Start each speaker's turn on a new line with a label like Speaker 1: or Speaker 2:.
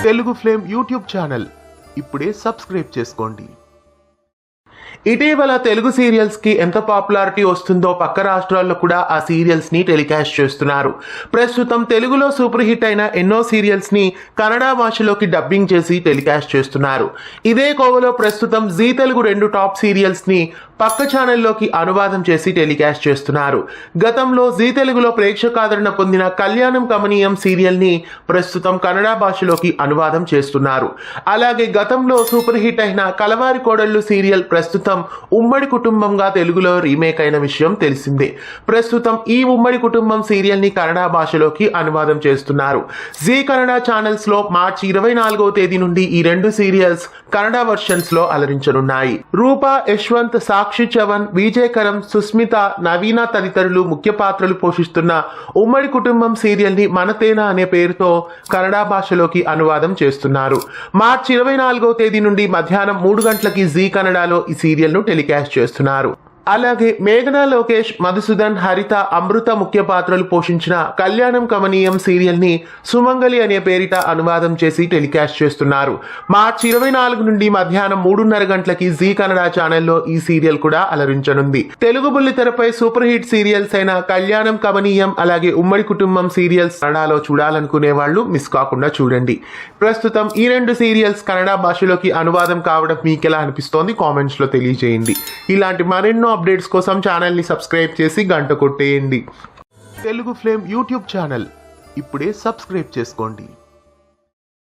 Speaker 1: Telugu flame YouTube channel ఇప్పుడే subscribe చేసుకోండి. ఇటీవల తెలుగు సీరియల్స్ కి ఎంత పాపులారిటీ వస్తుందో పక్క రాష్ట్రాల్లో కూడా ఆ సీరియల్స్ ని టెలికాస్ట్ చేస్తున్నారు. ప్రస్తుతం తెలుగులో సూపర్ హిట్ అయిన ఎన్నో సీరియల్స్ ని కన్నడ భాషలోకి డబ్బింగ్ చేసి టెలికాస్ట్ చేస్తున్నారు. ఇదే కోవలో ప్రస్తుతం జీ తెలుగు 2 టాప్ సీరియల్స్ ని పక్క ఛానల్లోకి అనువాదం చేసి టెలికాస్ట్ చేస్తున్నారు. గతంలో జీ తెలుగులో ప్రేక్షకాదరణ పొందిన కళ్యాణం కమనీయం సీరియల్ ని ప్రస్తుతం కన్నడ భాషలోకి అనువాదం చేస్తున్నారు. అలాగే గతంలో సూపర్ హిట్ అయిన కలవారి కోడళ్ళు సీరియల్ ప్రస్తుతం ఉమ్మడి కుటుంబంగా తెలుగులో రీమేక్ అయిన విషయం తెలిసిందే. ప్రస్తుతం ఈ ఉమ్మడి కుటుంబం సీరియల్ ని కన్నడ భాషలోకి అనువాదం చేస్తున్నారు. జీ కన్నడ ఛానల్స్ లో మార్చి 24వ తేదీ నుండి ఈ 2 సీరియల్స్ కన్నడ వర్షన్స్ లో అలరించనున్నాయి. రూపా, యశ్వంత్, సాక్షి చవన్, విజయ్ కరం, సుస్మిత, నవీన తదితరులు ముఖ్య పాత్రలు పోషిస్తున్న ఉమ్మడి కుటుంబం సీరియల్ ని మనతేనా అనే పేరుతో కన్నడ భాషలోకి అనువాదం చేస్తున్నారు. మార్చి 24వ తేదీ నుండి మధ్యాహ్నం 3 గంటలకి జీ కన్నడలో ఈ సీరియల్ ను టెలికాస్ట్ చేస్తున్నారు. అలాగే మేఘనా లోకేష్, మధుసూదన్, హరిత, అమృత ముఖ్య పాత్రలు పోషించిన కళ్యాణం కమనీయం సీరియల్ ని సుమంగలి అనే పేరిట అనువాదం చేసి టెలికాస్ట్ చేస్తున్నారు. మార్చి 24 నుండి మధ్యాహ్నం 3:30 గంటలకి జీ కన్నడ ఛానల్లో ఈ సీరియల్ కూడా అలరించనుంది. తెలుగు బుల్లితెరపై సూపర్ హిట్ సీరియల్స్ అయిన కళ్యాణం కమనీయం అలాగే ఉమ్మడి కుటుంబం సీరియల్స్ కన్నడలో చూడాలనుకునే వాళ్ళు మిస్ కాకుండా చూడండి. ప్రస్తుతం ఈ 2 సీరియల్స్ కన్నడ భాషలోకి అనువాదం కావడం మీకెలా అనిపిస్తోంది కామెంట్స్ లో తెలియజేయండి. ఇలాంటి మరెన్నో అప్డేట్స్ కోసం ఛానల్ ని సబ్స్క్రైబ్ చేసి గంట కొట్టేయండి. తెలుగు ఫ్లేమ్ యూట్యూబ్ ఛానల్ ఇప్పుడే సబ్స్క్రైబ్ చేసుకోండి.